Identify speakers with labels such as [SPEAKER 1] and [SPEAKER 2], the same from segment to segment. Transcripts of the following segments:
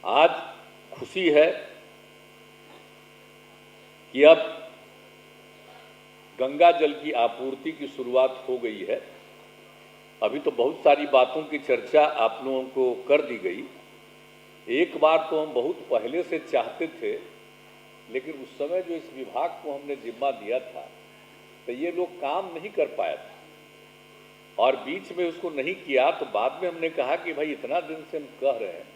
[SPEAKER 1] आज खुशी है कि अब गंगा जल की आपूर्ति की शुरुआत हो गई है। अभी तो बहुत सारी बातों की चर्चा आप लोगों को कर दी गई। एक बार तो हम बहुत पहले से चाहते थे, लेकिन उस समय जो इस विभाग को हमने जिम्मा दिया था तो ये लोग काम नहीं कर पाया था और बीच में उसको नहीं किया। तो बाद में हमने कहा कि भाई इतना दिन से हम कह रहे हैं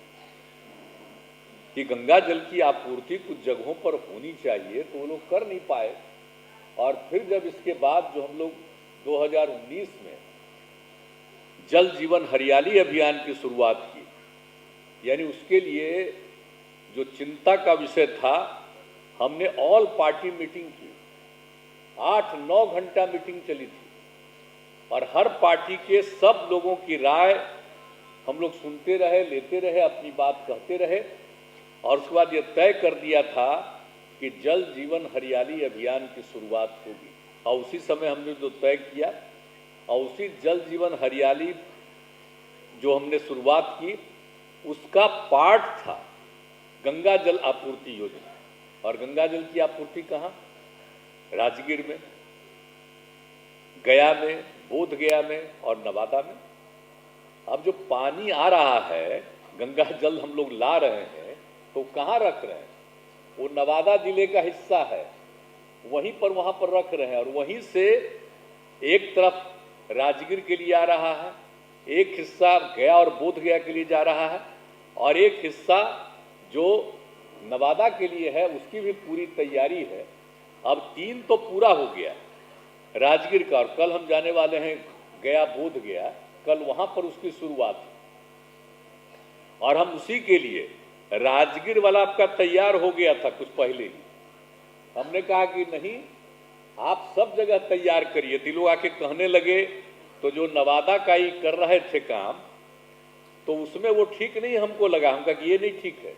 [SPEAKER 1] कि गंगा जल की आपूर्ति कुछ जगहों पर होनी चाहिए, तो वो लोग कर नहीं पाए। और फिर जब इसके बाद जो हम लोग 2019 में जल जीवन हरियाली अभियान की शुरुआत की, यानी उसके लिए जो चिंता का विषय था, हमने ऑल पार्टी मीटिंग की। 8-9 घंटा मीटिंग चली थी और हर पार्टी के सब लोगों की राय हम लोग सुनते रहे, लेते रहे, अपनी बात कहते रहे और उसके बाद ये तय कर दिया था कि जल जीवन हरियाली अभियान की शुरुआत होगी। और उसी समय हमने जो तय किया और उसी जल जीवन हरियाली जो हमने शुरुआत की उसका पार्ट था गंगा जल आपूर्ति योजना। और गंगा जल की आपूर्ति कहाँ? राजगीर में, गया में, बोध गया में और नवादा में। अब जो पानी आ रहा है, गंगा जल हम लोग ला रहे हैं, तो कहाँ रख रहे हैं? वो नवादा जिले का हिस्सा है, वहीं पर वहाँ पर रख रहे हैं और वहीं से एक तरफ राजगीर के लिए आ रहा है, एक हिस्सा गया और बोध गया के लिए जा रहा है और एक हिस्सा जो नवादा के लिए है उसकी भी पूरी तैयारी है। अब 3 तो पूरा हो गया राजगीर का और कल हम जाने वाले हैं गया बोध गया, कल वहाँ पर उसकी शुरुआत है। और हम उसी के लिए राजगीर वाला आपका तैयार हो गया था कुछ पहले ही। हमने कहा कि नहीं, आप सब जगह तैयार करिए। तो लोग आके कहने लगे, तो जो नवादा का ही कर रहे थे काम, तो उसमें वो ठीक नहीं हमको लगा। हम कहा कि ये नहीं ठीक है,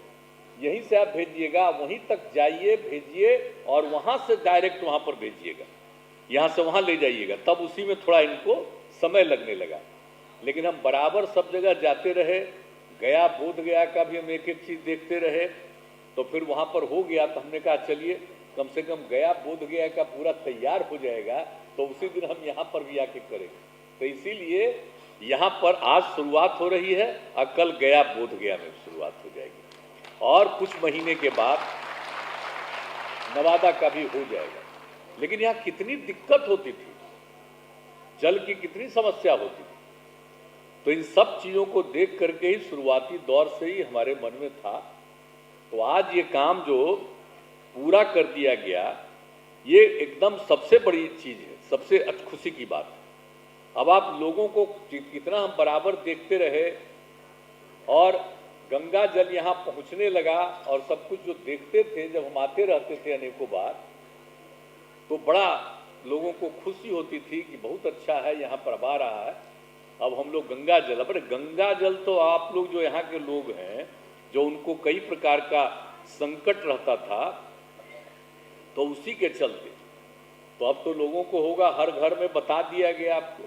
[SPEAKER 1] यहीं से आप भेजिएगा, वहीं तक जाइए, भेजिए और वहाँ से डायरेक्ट वहाँ पर भेजिएगा, यहाँ से वहाँ ले जाइएगा। तब उसी में थोड़ा इनको समय लगने लगा, लेकिन हम बराबर सब जगह जाते रहे। गया बोध गया का भी हम एक एक चीज़ देखते रहे, तो फिर वहाँ पर हो गया। तो हमने कहा चलिए कम से कम गया बोध गया का पूरा तैयार हो जाएगा तो उसी दिन हम यहाँ पर भी आके करेंगे। तो इसीलिए यहाँ पर आज शुरुआत हो रही है और कल गया बोध गया में शुरुआत हो जाएगी और कुछ महीने के बाद नवादा का भी हो जाएगा। लेकिन यहाँ कितनी दिक्कत होती थी, जल की कितनी समस्या होती थी। तो इन सब चीज़ों को देख करके ही शुरुआती दौर से ही हमारे मन में था। तो आज ये काम जो पूरा कर दिया गया, ये एकदम सबसे बड़ी चीज़ है, सबसे खुशी की बात है। अब आप लोगों को कितना हम बराबर देखते रहे और गंगा जल यहाँ पहुँचने लगा और सब कुछ जो देखते थे, जब हम आते रहते थे अनेकों बार, तो बड़ा लोगों को खुशी होती थी कि बहुत अच्छा है, यहाँ पर अब आ रहा है। अब हम लोग गंगा जल, अरे गंगा जल तो आप लोग जो यहाँ के लोग हैं, जो उनको कई प्रकार का संकट रहता था, तो उसी के चलते तो अब तो लोगों को होगा, हर घर में बता दिया गया आपको,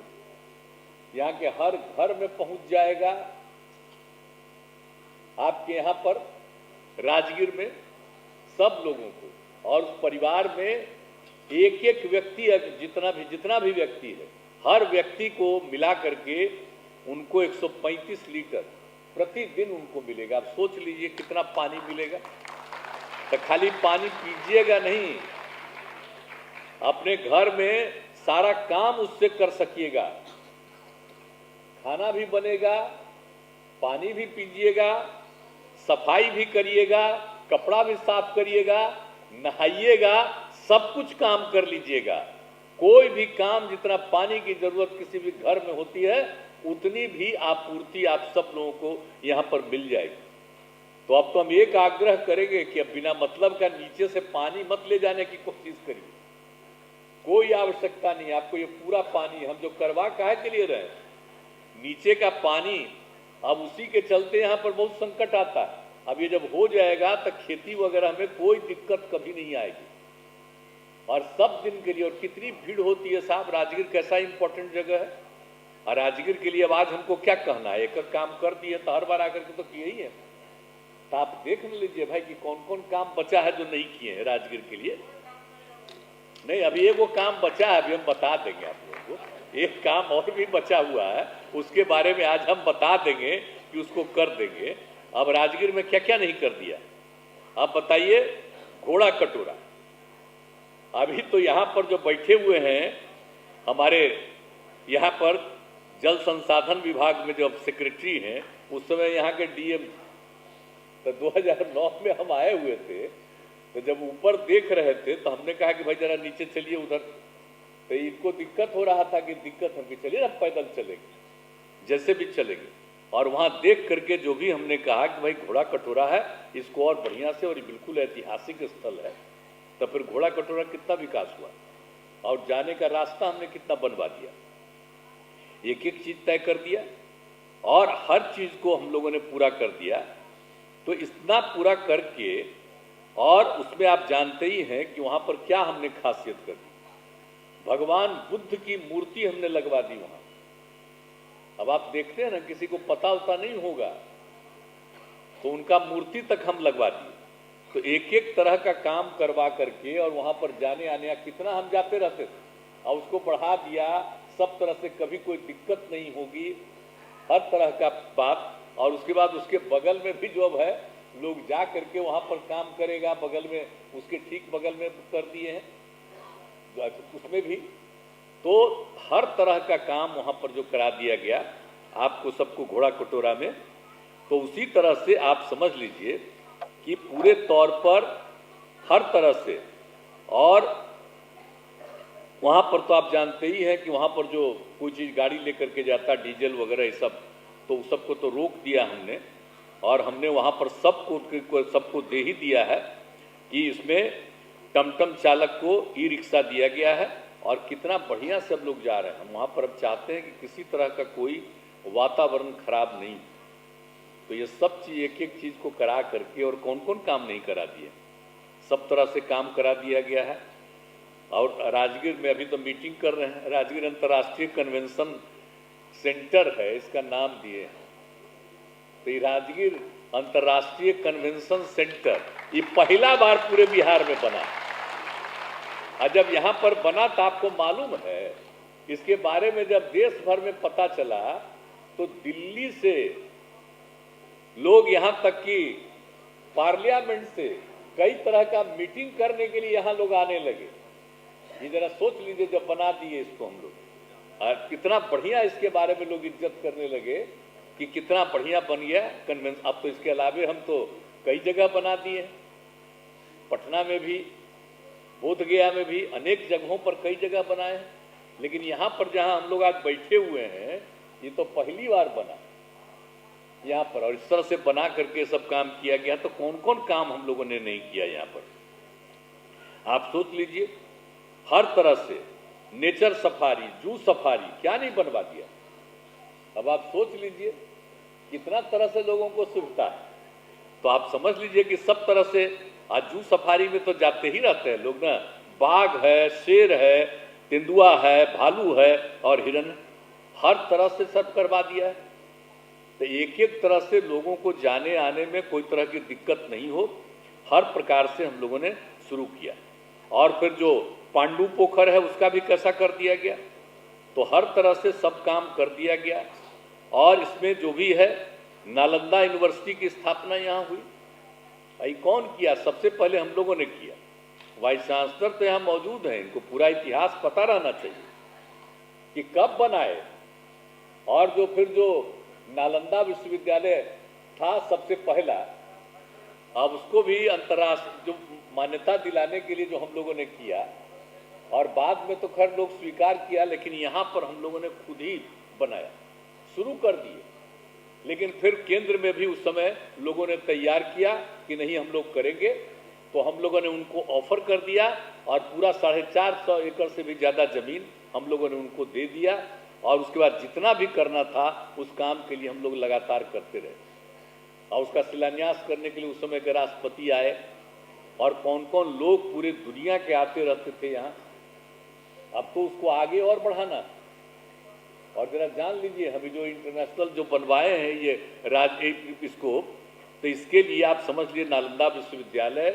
[SPEAKER 1] यहाँ के हर घर में पहुँच जाएगा। आपके यहाँ पर राजगीर में सब लोगों को और उस परिवार में एक एक व्यक्ति, जितना भी व्यक्ति है, हर व्यक्ति को मिला करके उनको 135 लीटर प्रतिदिन उनको मिलेगा। आप सोच लीजिए कितना पानी मिलेगा। तो खाली पानी पीजिएगा नहीं, अपने घर में सारा काम उससे कर सकिएगा, खाना भी बनेगा, पानी भी पीजिएगा, सफाई भी करिएगा, कपड़ा भी साफ करिएगा, नहाइएगा, सब कुछ काम कर लीजिएगा। कोई भी काम जितना पानी की जरूरत किसी भी घर में होती है, उतनी भी आपूर्ति आप सब लोगों को यहाँ पर मिल जाएगी। तो अब तो हम एक आग्रह करेंगे कि अब बिना मतलब का नीचे से पानी मत ले जाने की कोशिश करिए। कोई आवश्यकता नहीं, आपको ये पूरा पानी हम जो करवा काहे के लिए रहे, नीचे का पानी अब उसी के चलते यहाँ पर बहुत संकट आता है। अब ये जब हो जाएगा तो खेती वगैरह में कोई दिक्कत कभी नहीं आएगी और सब दिन के लिए। और कितनी भीड़ होती है साहब, राजगीर कैसा इंपॉर्टेंट जगह है। और राजगीर के लिए अब आज हमको क्या कहना है, एक काम कर दिए तो हर बार आकर के तो किए ही है। तो आप देख लीजिए भाई कि कौन कौन काम बचा है जो नहीं किए हैं राजगीर के लिए। नहीं, अभी एक वो काम बचा है, अभी हम बता देंगे आप लोगों को। एक काम और भी बचा हुआ है, उसके बारे में आज हम बता देंगे कि उसको कर देंगे। अब राजगीर में क्या क्या नहीं कर दिया आप बताइए। घोड़ा कटोरा, अभी तो यहाँ पर जो बैठे हुए हैं हमारे यहाँ पर जल संसाधन विभाग में जो सेक्रेटरी हैं, उस समय यहाँ के डीएम, तो 2009 में हम आए हुए थे, तो जब ऊपर देख रहे थे तो हमने कहा कि भाई जरा नीचे चलिए उधर। तो इनको दिक्कत हो रहा था कि दिक्कत हम भी चलिए, हम पैदल चलेंगे जैसे भी चलेंगे। और वहाँ देख करके जो भी हमने कहा कि भाई घोड़ा कटोरा है, इसको और बढ़िया से, और बिल्कुल ऐतिहासिक स्थल है, तो फिर घोड़ा कटोरा कितना विकास हुआ और जाने का रास्ता हमने कितना बनवा दिया, एक एक चीज तय कर दिया और हर चीज को हम लोगों ने पूरा कर दिया। तो इतना पूरा करके, और उसमें आप जानते ही हैं कि वहां पर क्या हमने खासियत कर दी, भगवान बुद्ध की मूर्ति हमने लगवा दी वहां। अब आप देखते हैं ना, किसी को पता होता नहीं होगा, तो उनका मूर्ति तक हम लगवा दिए। तो एक एक तरह का काम करवा करके, और वहां पर जाने आने कितना हम जाते रहते थे, और उसको बढ़ा दिया सब तरह से, कभी कोई दिक्कत नहीं होगी, हर तरह का बात। और उसके बाद उसके बगल में भी जो है लोग जा करके वहां पर काम करेगा, बगल में उसके ठीक बगल में कर दिए हैं उसमें भी। तो हर तरह का काम वहां पर जो करा दिया गया आपको सबको घोड़ा कटोरा में। तो उसी तरह से आप समझ लीजिए कि पूरे तौर पर हर तरह से, और वहां पर तो आप जानते ही हैं कि वहां पर जो कोई चीज गाड़ी लेकर के जाता, डीजल वगैरह ये सब, तो सबको तो रोक दिया हमने। और हमने वहां पर सबको दे ही दिया है कि इसमें टमटम चालक को ई रिक्शा दिया गया है, और कितना बढ़िया से हम लोग जा रहे हैं। हम वहां पर अब चाहते हैं कि किसी तरह का कोई वातावरण खराब नहीं। तो ये सब चीज, एक एक चीज को करा करके, और कौन कौन काम नहीं करा दिए, सब तरह से काम करा दिया गया है। और राजगीर में अभी तो मीटिंग कर रहे हैं, राजगीर अंतर्राष्ट्रीय कन्वेंशन सेंटर है, इसका नाम दिए हैं। तो ये राजगीर अंतर्राष्ट्रीय कन्वेंशन सेंटर ये पहला बार पूरे बिहार में बना। और जब यहां पर बना तो आपको मालूम है, इसके बारे में जब देश भर में पता चला, तो दिल्ली से लोग यहां तक कि पार्लियामेंट से कई तरह का मीटिंग करने के लिए यहां लोग आने लगे। ये जरा सोच लीजिए, जब बना दिए इसको हम लोग, और कितना बढ़िया इसके बारे में लोग इज्जत करने लगे कि कितना बढ़िया बन गया कन्वेंशन। अब तो इसके अलावे हम तो कई जगह बना दिए, पटना में भी, बोध गया में भी, अनेक जगहों पर कई जगह बनाए हैं। लेकिन यहाँ पर जहाँ हम लोग आज बैठे हुए हैं, ये तो पहली बार बना यहाँ पर, और इस तरह से बना करके सब काम किया गया। तो कौन कौन काम हम लोगों ने नहीं किया यहाँ पर, आप सोच लीजिए। हर तरह से नेचर सफारी, जू सफारी, क्या नहीं बनवा दिया। अब आप सोच लीजिए कितना तरह से लोगों को सुविधा है। तो आप समझ लीजिए कि सब तरह से, आज जू सफारी में तो जाते ही रहते हैं लोग ना, बाघ है, शेर है, तेंदुआ है, भालू है और हिरन, हर तरह से सब करवा दिया है। तो एक एक तरह से लोगों को जाने आने में कोई तरह की दिक्कत नहीं हो, हर प्रकार से हम लोगों ने शुरू किया। और फिर जो पांडु पोखर है उसका भी कैसा कर दिया गया। तो हर तरह से सब काम कर दिया गया। और इसमें जो भी है, नालंदा यूनिवर्सिटी की स्थापना यहाँ हुई। भाई कौन किया? सबसे पहले हम लोगों ने किया। वाइस चांसलर तो यहाँ मौजूद हैं, इनको पूरा इतिहास पता रहना चाहिए कि कब बनाए। और जो फिर जो नालंदा विश्वविद्यालय था सबसे पहला, अब उसको भी अंतर्राष्ट्रीय जो मान्यता दिलाने के लिए जो हम लोगों ने किया, और बाद में तो खैर लोग स्वीकार किया, लेकिन यहाँ पर हम लोगों ने खुद ही बनाया, शुरू कर दिए। लेकिन फिर केंद्र में भी उस समय लोगों ने तैयार किया कि नहीं हम लोग करेंगे, तो हम लोगों ने उनको ऑफर कर दिया, और पूरा 450 एकड़ से भी ज़्यादा जमीन हम लोगों ने उनको दे दिया। और उसके बाद जितना भी करना था उस काम के लिए हम लोग लगातार करते रहे। और उसका शिलान्यास करने के लिए उस समय के राष्ट्रपति आए, और कौन कौन लोग पूरे दुनिया के आते रहते थे यहाँ। अब तो उसको आगे और बढ़ाना। और जरा जान लीजिए, हम जो इंटरनेशनल जो बनवाए हैं ये इसको तो इसके लिए आप समझ लिए नालंदा विश्वविद्यालय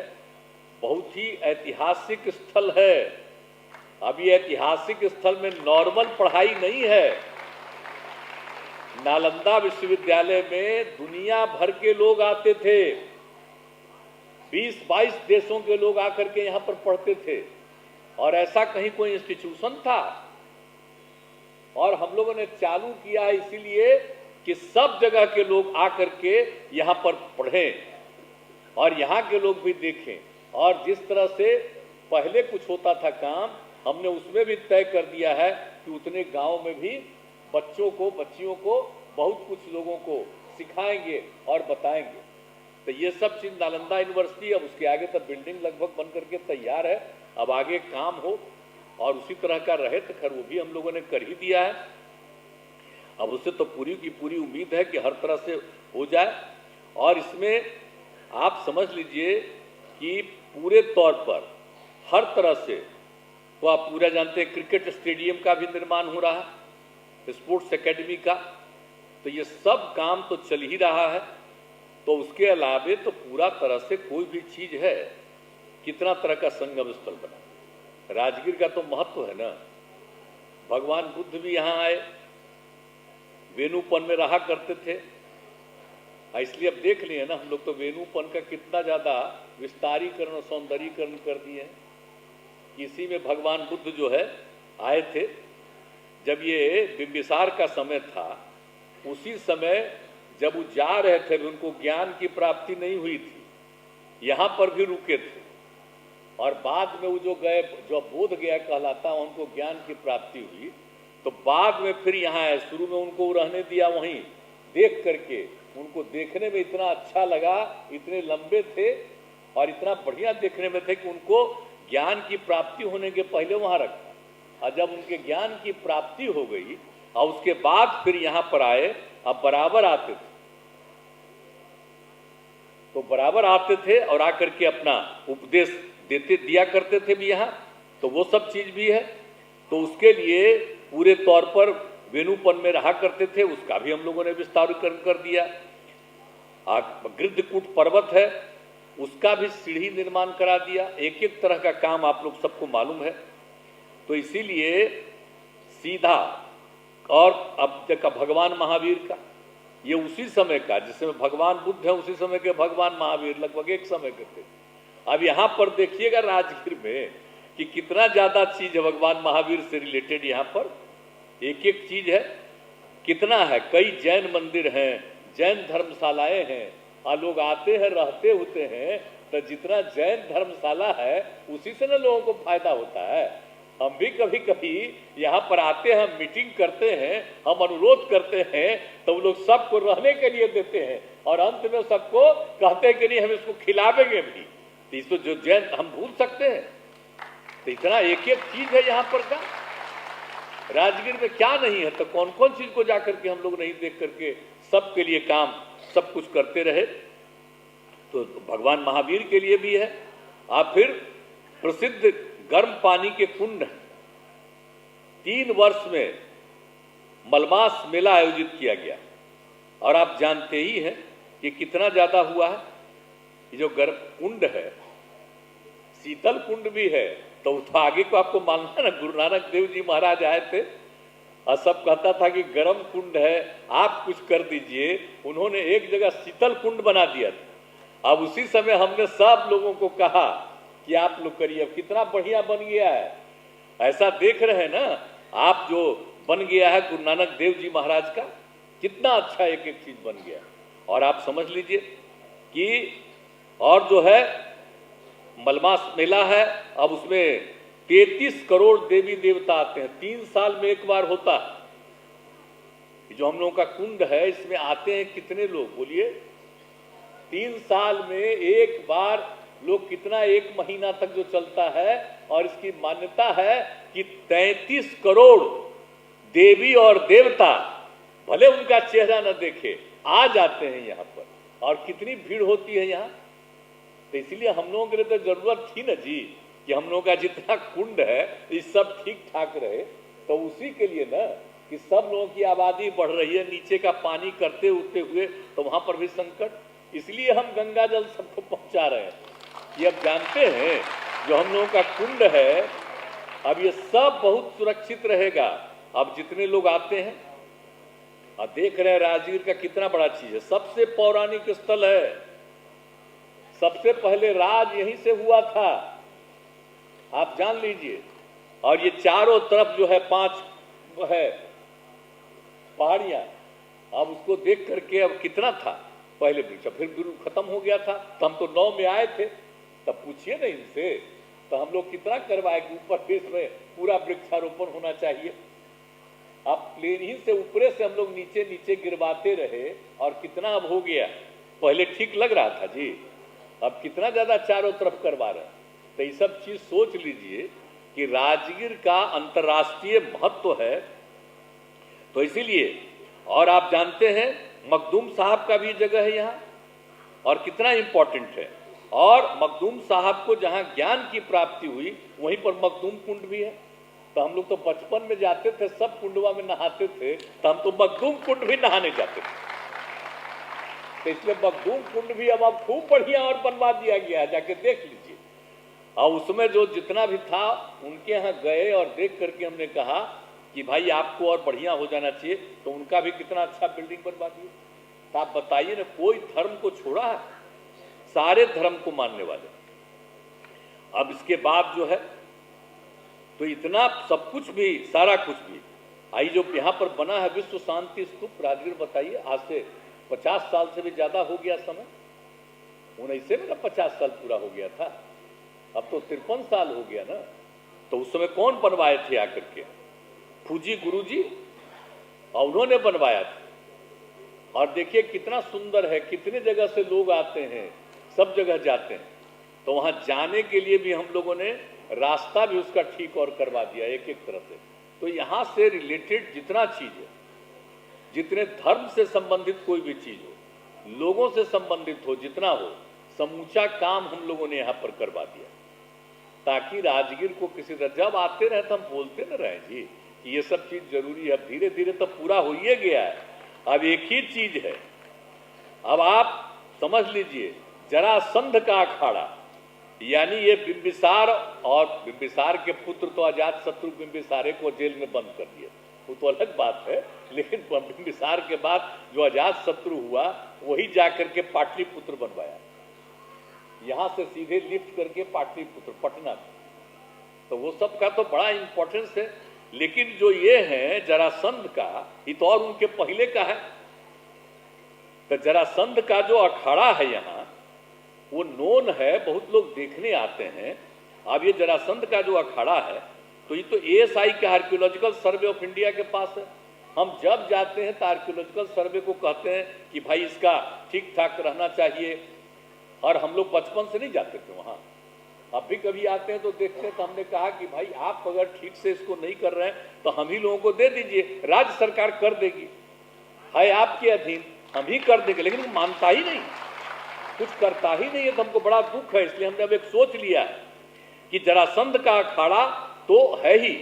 [SPEAKER 1] बहुत ही ऐतिहासिक स्थल है। अब ये ऐतिहासिक स्थल में नॉर्मल पढ़ाई नहीं है। नालंदा विश्वविद्यालय में दुनिया भर के लोग आते थे, 20-22 देशों के लोग आकर के यहाँ पर पढ़ते थे, और ऐसा कहीं कोई इंस्टीट्यूशन था। और हम लोगों ने चालू किया है इसीलिए कि सब जगह के लोग आकर के यहाँ पर पढ़ें और यहाँ के लोग भी देखें। और जिस तरह से पहले कुछ होता था काम, हमने उसमें भी तय कर दिया है कि उतने गांव में भी बच्चों को, बच्चियों को, बहुत कुछ लोगों को सिखाएंगे और बताएंगे। तो ये सब चीज नालंदा यूनिवर्सिटी, अब उसके आगे तक बिल्डिंग लगभग बन करके तैयार है, अब आगे काम हो और उसी तरह का रहे तो खैर वो भी हम लोगों ने कर ही दिया है। अब उससे तो पूरी की पूरी उम्मीद है कि हर तरह से हो जाए। और इसमें आप समझ लीजिए कि पूरे तौर पर हर तरह से, तो आप पूरा जानते हैं क्रिकेट स्टेडियम का भी निर्माण हो रहा है, स्पोर्ट्स एकेडमी का, तो ये सब काम तो चल ही रहा है। तो उसके अलावे तो पूरा तरह से कोई भी चीज है, कितना तरह का संगम स्थल बना। राजगीर का तो महत्व है ना, भगवान बुद्ध भी यहाँ आए, वेणुपन में रहा करते थे, इसलिए अब देख लिए ना हम लोग तो वेणुपन का कितना ज्यादा विस्तारीकरण और सौंदर्यीकरण कर दिए हैं। इसी में भगवान बुद्ध जो है आए थे, जब ये बिंबिसार का समय था, उसी समय जब वो जा रहे थे, उनको ज्ञान की प्राप्ति नहीं हुई थी, यहाँ पर भी रुके थे, और बाद में वो जो गए, जो बोध गया कहलाता, उनको ज्ञान की प्राप्ति हुई, तो बाद में फिर यहाँ आए। शुरू में उनको रहने दिया वहीं, देख करके उनको देखने में इतना अच्छा लगा, इतने लंबे थे और इतना बढ़िया देखने में थे कि उनको ज्ञान की प्राप्ति होने के पहले वहां रखा। और जब उनके ज्ञान की प्राप्ति हो गई और उसके बाद फिर यहाँ पर आए, अब बराबर आते थे, तो बराबर आते थे और आकर के अपना उपदेश दिया करते थे भी यहाँ, तो वो सब चीज भी है। तो उसके लिए पूरे तौर पर वेणुपन में रहा करते थे, उसका भी हम लोगों ने विस्तारीकरण कर दिया। गृद्धकूट पर्वत है, उसका भी सीढ़ी निर्माण करा दिया। एक एक तरह का काम आप लोग सबको मालूम है। तो इसीलिए सीधा, और अब तक का भगवान महावीर का, ये उसी समय का, जिसमें भगवान बुद्ध है उसी समय के भगवान महावीर लगभग एक समय के थे। अब यहाँ पर देखिएगा राजगीर में कि कितना ज्यादा चीज है भगवान महावीर से रिलेटेड, यहाँ पर एक एक चीज है, कितना है। कई जैन मंदिर हैं, जैन धर्मशालाएं हैं, और लोग आते हैं, रहते होते हैं, तो जितना जैन धर्मशाला है उसी से ना लोगों को फायदा होता है। हम भी कभी कभी यहाँ पर आते हैं, मीटिंग करते हैं, हम अनुरोध करते हैं, तो वो लोग सबको रहने के लिए देते हैं, और अंत में सबको कहते हैं कि नहीं हम इसको खिलावेंगे भी। तो इसको जो जैन हम भूल सकते हैं? तो इतना एक एक चीज है यहाँ पर का। राजगीर में क्या नहीं है, तो कौन कौन चीज को जाकर के हम लोग नहीं देख करके सबके लिए काम सब कुछ करते रहे। तो भगवान महावीर के लिए भी है। आप फिर प्रसिद्ध गर्म पानी के कुंड, 3 वर्ष में मलमास मेला आयोजित किया गया, और आप जानते ही हैं कि कितना ज्यादा हुआ है। ये जो गर्म कुंड है, शीतल कुंड भी है, तो आगे को आपको मानना ना, गुरु नानक देव जी महाराज आए थे और सब कहता था कि गर्म कुंड है, आप कुछ कर दीजिए। उन्होंने एक जगह शीतल कुंड बना दिया था। अब उसी समय हमने सब लोगों को कहा कि आप लोग करिए। अब कितना बढ़िया बन गया है, ऐसा देख रहे हैं ना आप, जो बन गया है गुरु नानक देव जी महाराज का, कितना अच्छा एक एक चीज बन गया। और आप समझ लीजिए कि और जो है मलमास मेला है, अब उसमें 33 करोड़ देवी देवता आते हैं, 3 साल में एक बार होता है। जो हम लोगों का कुंड है, इसमें आते हैं कितने लोग बोलिए? 3 साल में एक बार लोग, कितना, 1 महीना तक जो चलता है। और इसकी मान्यता है कि 33 करोड़ देवी और देवता, भले उनका चेहरा न देखे, आ जाते हैं यहाँ पर। और कितनी भीड़ होती है यहाँ। तो इसलिए हम लोगों के लिए तो जरूरत थी ना जी कि हम लोगों का जितना कुंड है ये सब ठीक ठाक रहे। तो उसी के लिए ना कि सब लोगों की आबादी बढ़ रही है, नीचे का पानी करते उठते हुए, तो वहां पर भी संकट। इसलिए हम गंगा जल सबको पहुंचा रहे हैं। ये अब जानते हैं जो हम लोगों का कुंड है, अब ये सब बहुत सुरक्षित रहेगा। अब जितने लोग आते हैं, अब देख रहे हैं राजगीर का कितना बड़ा चीज है, सबसे पौराणिक स्थल है, सबसे पहले राज यहीं से हुआ था, आप जान लीजिए। और ये चारों तरफ जो है 5 है पहाड़ियां, अब उसको देख करके अब कितना था पहले वृक्ष, फिर बिल्कुल खत्म हो गया था। तो हम तो 9 में आए थे, तब पूछिए ना इनसे, तो हम लोग कितना करवाए कि ऊपर देश में पूरा वृक्षारोपण होना चाहिए। अब प्लेन ही से ऊपरे से हम लोग नीचे नीचे गिरवाते रहे और कितना अब हो गया। पहले ठीक लग रहा था जी, अब कितना ज्यादा चारों तरफ करवा रहे हैं। तो ये सब चीज सोच लीजिए कि राजगीर का अंतर्राष्ट्रीय महत्व है। तो इसीलिए, और आप जानते हैं मखदूम साहब का भी जगह है यहाँ, और कितना इंपॉर्टेंट है। और मखदूम साहब को जहाँ ज्ञान की प्राप्ति हुई वहीं पर मखदूम कुंड भी है। तो हम लोग तो बचपन में जाते थे, सब कुंडवा में नहाते थे, तो हम तो मखदूम कुंड भी नहाने जाते थे। तो इसलिए मखदूम कुंड भी अब खूब बढ़िया और बनवा दिया गया है, जाके देख लीजिए। और उसमें जो जितना भी था उनके यहाँ गए और देख करके हमने कहा कि भाई आपको और बढ़िया हो जाना चाहिए, तो उनका भी कितना अच्छा बिल्डिंग बनवा दिए। तो आप बताइए ना, कोई धर्म को छोड़ा है? सारे धर्म को मानने वाले। अब इसके बाद जो है तो इतना सब कुछ भी, सारा कुछ भी आई जो यहाँ पर बना है विश्व शांति स्तूप राजगीर, बताइए आज से 50 साल से भी ज्यादा हो गया समय। 19 में ना 50 साल पूरा हो गया था, अब तो 53 साल हो गया ना। तो उस समय कौन बनवाए थे आकर के? फूजी गुरुजी, और उन्होंने बनवाया था। और देखिए कितना सुंदर है, कितने जगह से लोग आते हैं, सब जगह जाते हैं। तो वहां जाने के लिए भी हम लोगों ने रास्ता भी उसका ठीक और करवा दिया एक एक तरह से। तो यहां से रिलेटेड जितना चीज है, जितने धर्म से संबंधित कोई भी चीज हो, लोगों से संबंधित हो, जितना हो, समूचा काम हम लोगों ने यहां पर करवा दिया, ताकि राजगीर को किसी तरह, जब आते रहे तो हम बोलते न रहे जी कि ये सब चीज जरूरी है। अब धीरे धीरे तो पूरा हो ही गया है। अब एक ही चीज है, अब आप समझ लीजिए, जरासंध का अखाड़ा, यानी ये बिंबिसार, और बिंबिसार के पुत्र तो अजात शत्रु बिंबिसारे को जेल में बंद कर दिया, वो तो अलग बात है। लेकिन बिंबिसार के बाद जो अजात शत्रु हुआ, वही जाकर के पाटलिपुत्र बनवाया, यहां से सीधे लिफ्ट करके पाटलिपुत्र पटना में। तो वो सब का तो बड़ा इंपॉर्टेंस है। लेकिन जो ये है जरासंध का, ये तो और उनके पहले का है। तो जरासंध का जो अखाड़ा है यहाँ, वो नोन है, बहुत लोग देखने आते हैं। अब ये जरासंध का जो अखाड़ा है, तो ये तो एएसआई का आर्कियोलॉजिकल सर्वे ऑफ इंडिया के पास है। हम जब जाते हैं तो आर्कियोलॉजिकल सर्वे को कहते हैं कि भाई इसका ठीक ठाक रहना चाहिए। और हम लोग बचपन से नहीं जाते थे वहाँ, अब भी कभी आते हैं तो देखते हैं। तो हमने कहा कि भाई आप अगर ठीक से इसको नहीं कर रहे हैं तो हम ही लोगों को दे दीजिए, राज्य सरकार कर देगी, है आपके अधीन, हम ही कर देंगे। लेकिन वो मानता ही नहीं, कुछ करता ही नहीं है। तो हमको बड़ा दुख है। इसलिए हमने अब एक सोच लिया है कि जरासंध का अखाड़ा तो है ही,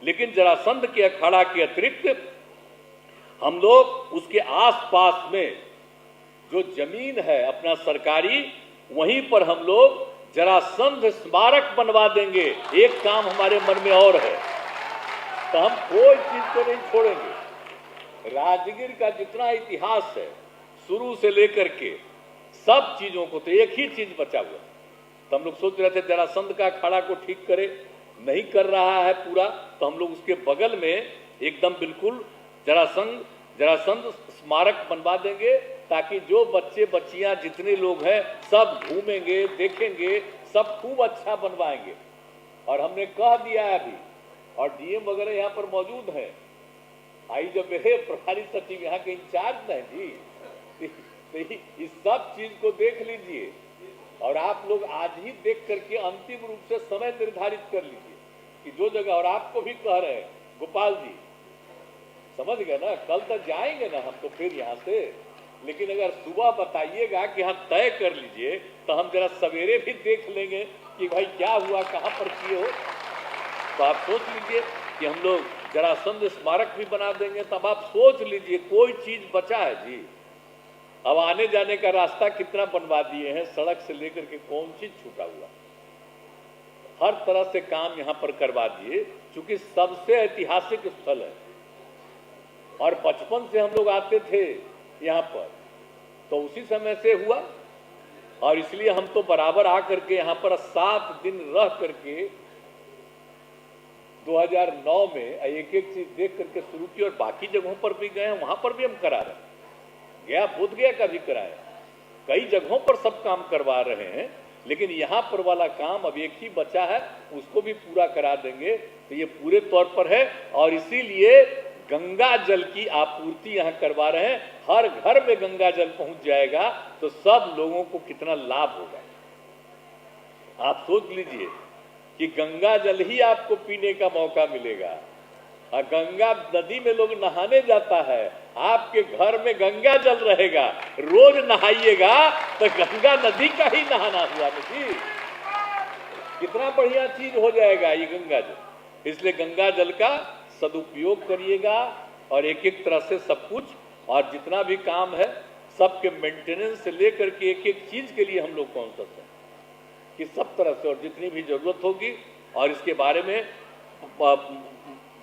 [SPEAKER 1] लेकिन जरासंध के अखाड़ा के अतिरिक्त हम लोग उसके आसपास में जो जमीन है अपना सरकारी, वहीं पर हम लोग जरासंध स्मारक बनवा देंगे। एक काम हमारे मन में और है, तो हम कोई चीज को नहीं छोड़ेंगे। राजगीर का जितना इतिहास है शुरू से लेकर के सब चीजों को, तो एक ही चीज बचा हुआ। तो हम लोग सोच रहे थे जरासंध का अखाड़ा को ठीक करे, नहीं कर रहा है पूरा, तो हम लोग उसके बगल में एकदम बिल्कुल जरासंध स्मारक बनवा देंगे, ताकि जो बच्चे बच्चियां जितने लोग हैं सब घूमेंगे, देखेंगे, सब खूब अच्छा बनवाएंगे। और हमने कह दिया है अभी, और डीएम वगैरह यहाँ पर मौजूद है। आई जब मेरे प्रभारी सचिव यहाँ के इंचार्ज हैं जी, तो इस सब चीज को देख लीजिए। और आप लोग आज ही देख करके अंतिम रूप से समय निर्धारित कर लीजिए कि जो जगह, और आपको भी कह रहे हैं गोपाल जी, समझ गए ना, कल तक जाएंगे ना हम तो फिर यहाँ से। लेकिन अगर सुबह बताइएगा कि हाँ तय कर लीजिए, तो हम जरा सवेरे भी देख लेंगे कि भाई क्या हुआ, कहाँ पर किए हो। तो आप सोच लीजिए कि हम लोग जरासंध स्मारक भी बना देंगे। तब आप सोच लीजिए कोई चीज बचा है जी। अब आने जाने का रास्ता कितना बनवा दिए हैं, सड़क से लेकर के कौन चीज छूटा हुआ, हर तरह से काम यहां पर करवा दिए, क्योंकि सबसे ऐतिहासिक स्थल है और बचपन से हम लोग आते थे यहां पर, तो उसी समय से हुआ। और इसलिए हम तो बराबर आकर के यहां पर 7 दिन रह करके 2009 में एक एक चीज देख करके शुरू की, और बाकी जगहों पर भी गए हैं, वहां पर भी हम करा रहे हैं, गया बोध गया का भी कराया, कई जगहों पर सब काम करवा रहे हैं, लेकिन यहां पर वाला काम अब एक ही बचा है, उसको भी पूरा करा देंगे। तो ये पूरे तौर पर है, और इसीलिए गंगा जल की आपूर्ति यहां करवा रहे हैं, हर घर में गंगा जल पहुंच जाएगा तो सब लोगों को कितना लाभ होगा। आप सोच लीजिए कि गंगा जल ही आपको पीने का मौका मिलेगा, और गंगा नदी में लोग नहाने जाता है, आपके घर में गंगा जल रहेगा, रोज नहाइएगा तो गंगा नदी का ही नहाना हुआ नदी, कितना बढ़िया चीज हो जाएगा ये गंगा जल। इसलिए गंगा जल का सदुपयोग करिएगा, और एक एक तरह से सब कुछ, और जितना भी काम है सबके मेंटेनेंस से लेकर के एक एक चीज के लिए हम लोग कॉन्शियस हैं कि सब तरह से, और जितनी भी जरूरत होगी, और इसके बारे में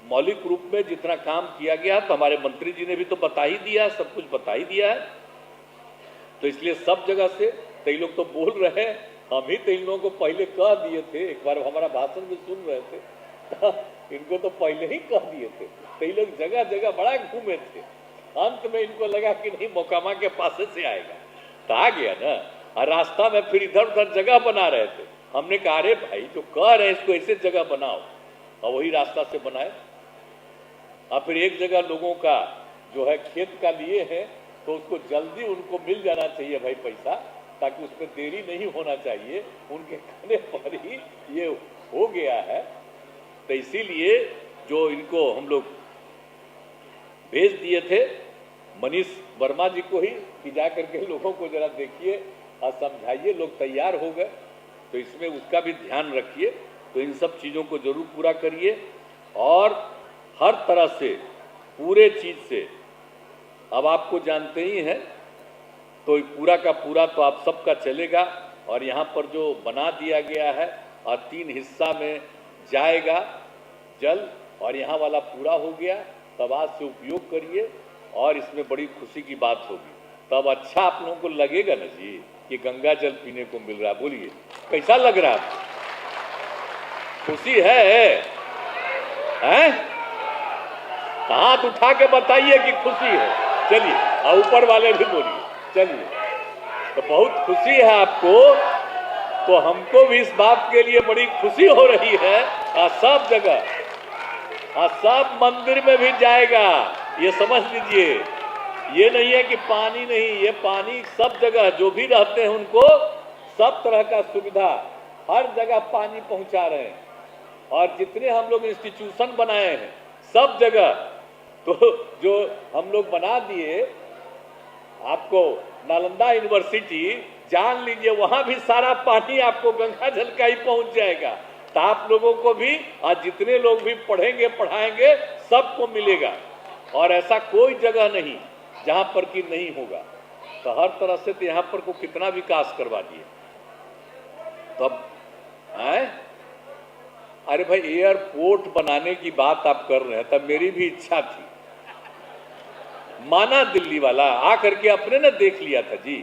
[SPEAKER 1] मौलिक रूप में जितना काम किया गया, तो हमारे मंत्री जी ने भी तो बता ही दिया, सब कुछ बता ही दिया है। तो इसलिए सब जगह से कई लोग तो बोल रहे हैं, हम ही तो इन लोगों को पहले कह दिए थे, एक बार हमारा भाषण भी सुन रहे थे, इनको तो पहले ही कह दिए थे, कई लोग जगह जगह बड़ा घूमे थे, अंत में इनको लगा कि नहीं मोकामा के पास से आएगा, तो आ गया ना, और रास्ता में फिर इधर उधर जगह बना रहे थे। हमने कहा अरे भाई जो कह रहे हैं इसको ऐसे जगह बनाओ, और वही रास्ता से बनाए। और फिर एक जगह लोगों का जो है खेत का लिए हैं, तो उसको जल्दी उनको मिल जाना चाहिए भाई पैसा, ताकि उसमें देरी नहीं होना चाहिए, उनके कहने पर ही ये हो गया है। तो इसीलिए जो इनको हम लोग भेज दिए थे मनीष वर्मा जी को ही, कि जा करके लोगों को जरा देखिए और समझाइए, लोग तैयार हो गए, तो इसमें उसका भी ध्यान रखिए। तो इन सब चीज़ों को जरूर पूरा करिए, और हर तरह से पूरे चीज से, अब आपको जानते ही हैं, तो पूरा का पूरा तो आप सबका चलेगा। और यहाँ पर जो बना दिया गया है, और 3 हिस्सा में जाएगा जल, और यहाँ वाला पूरा हो गया, तब आज से उपयोग करिए, और इसमें बड़ी खुशी की बात होगी। तब अच्छा आप लोगों को लगेगा ना जी कि गंगा जल पीने को मिल रहा है। बोलिए कैसा लग रहा है? खुशी है? हाथ उठा के बताइए कि खुशी है। चलिए, और ऊपर वाले भी बोलिए। चलिए, तो बहुत खुशी है आपको, तो हमको भी इस बात के लिए बड़ी खुशी हो रही है। और सब जगह, और सब मंदिर में भी जाएगा, ये समझ लीजिए। ये नहीं है कि पानी नहीं, ये पानी सब जगह, जो भी रहते हैं उनको सब तरह का सुविधा, हर जगह पानी पहुंचा रहे हैं। और जितने हम लोग इंस्टीट्यूशन बनाए हैं सब जगह, तो जो हम लोग बना दिए, आपको नालंदा यूनिवर्सिटी जान लीजिए, वहां भी सारा पानी आपको गंगा जल का ही पहुंच जाएगा। तो आप लोगों को भी, आज जितने लोग भी पढ़ेंगे पढ़ाएंगे, सबको मिलेगा। और ऐसा कोई जगह नहीं जहां पर कि नहीं होगा। तो हर तरह से तो यहां पर को कितना विकास करवा दिए। तब अरे भाई, एयरपोर्ट बनाने की बात आप कर रहे हैं, तब मेरी भी इच्छा थी। माना दिल्ली वाला आकर के अपने ने देख लिया था जी।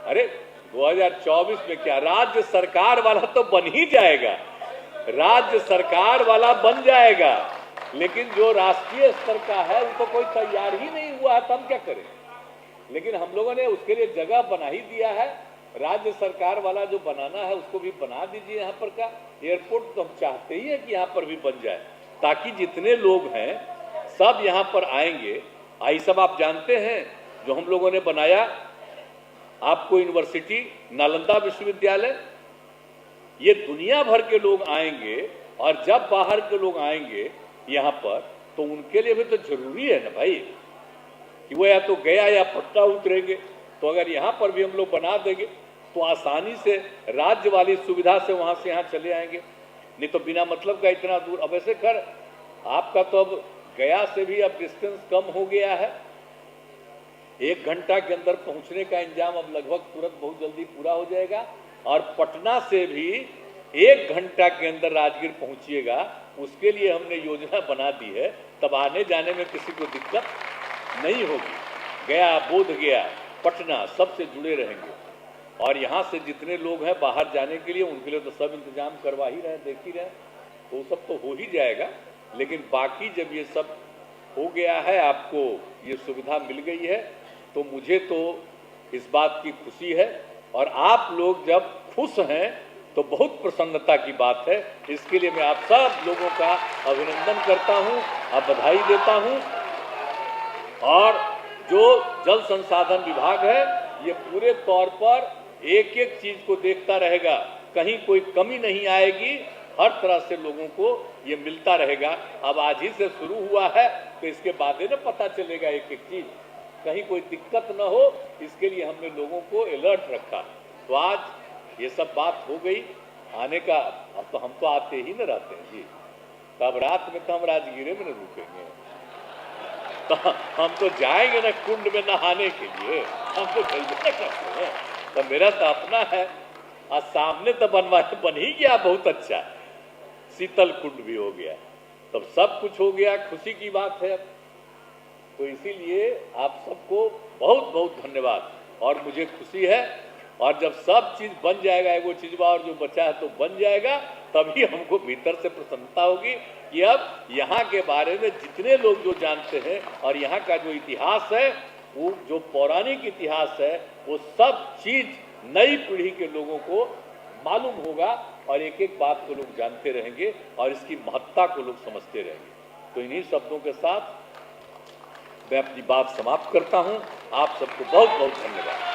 [SPEAKER 1] अरे 2024 में क्या, राज्य सरकार वाला तो बन ही जाएगा, राज्य सरकार वाला बन जाएगा, लेकिन जो राष्ट्रीय स्तर का है वो तो कोई तैयार ही नहीं हुआ है, तो हम क्या करें। लेकिन हम लोगों ने उसके लिए जगह बना ही दिया है। राज्य सरकार वाला जो बनाना है उसको भी बना दीजिए। यहाँ पर का एयरपोर्ट तो हम चाहते ही है कि यहाँ पर भी बन जाए, ताकि जितने लोग हैं सब यहाँ पर आएंगे। आई सब आप जानते हैं जो हम लोगों ने बनाया, आपको यूनिवर्सिटी नालंदा विश्वविद्यालय, ये दुनिया भर के लोग आएंगे। और जब बाहर के लोग आएंगे यहाँ पर, तो उनके लिए भी तो जरूरी है ना भाई कि वो या तो गया या पट्टा उतरेंगे। तो अगर यहाँ पर भी हम लोग बना देंगे तो आसानी से राज्य वाली सुविधा से वहाँ से यहाँ चले आएंगे। नहीं तो बिना मतलब का इतना दूर। अब ऐसे कर, आपका तो अब गया से भी अब डिस्टेंस कम हो गया है, 1 घंटा के अंदर पहुंचने का इंतजाम अब लगभग तुरंत बहुत जल्दी पूरा हो जाएगा। और पटना से भी 1 घंटा के अंदर राजगीर पहुंचिएगा, उसके लिए हमने योजना बना दी है। तब आने जाने में किसी को दिक्कत नहीं होगी। गया, बोध गया, पटना सबसे जुड़े रहेंगे। और यहाँ से जितने लोग हैं बाहर जाने के लिए, उनके लिए तो सब इंतजाम करवा ही रहे, देख ही रहे, तो सब तो हो ही जाएगा। लेकिन बाकी जब ये सब हो गया है, आपको ये सुविधा मिल गई है, तो मुझे तो इस बात की खुशी है। और आप लोग जब खुश हैं तो बहुत प्रसन्नता की बात है। इसके लिए मैं आप सब लोगों का अभिनंदन करता हूं, आप बधाई देता हूं। और जो जल संसाधन विभाग है, ये पूरे तौर पर एक एक चीज को देखता रहेगा, कहीं कोई कमी नहीं आएगी, हर तरह से लोगों को ये मिलता रहेगा। अब आज ही से शुरू हुआ है, तो इसके बाद ही ना पता चलेगा एक एक चीज, कहीं कोई दिक्कत न हो, इसके लिए हमने लोगों को अलर्ट रखा। तो आज ये सब बात हो गई आने का। अब तो हम तो आते ही न रहते हैं जी, तब रात में तो हम राजगीरे में न रुकेंगे, तो हम तो जाएंगे ना कुंड में नहाने के लिए, हम तो जल्दी करते हैं। तो मेरा तो अपना है, आज सामने तो बन ही गया, बहुत अच्छा, शीतल कुंड भी हो गया, तब सब कुछ हो गया, खुशी की बात है। तो इसीलिए आप सबको बहुत बहुत धन्यवाद। और मुझे खुशी है, और जब सब चीज बन जाएगा, वो चीज और जो बचा है तो बन जाएगा, तभी हमको भीतर से प्रसन्नता होगी कि अब यहाँ के बारे में जितने लोग जो जानते हैं, और यहाँ का जो इतिहास है, वो जो पौराणिक इतिहास है, वो सब चीज नई पीढ़ी के लोगों को मालूम होगा, और एक एक बात को लोग जानते रहेंगे, और इसकी महत्ता को लोग समझते रहेंगे। तो इन्हीं शब्दों के साथ मैं अपनी बात समाप्त करता हूं। आप सबको बहुत बहुत धन्यवाद।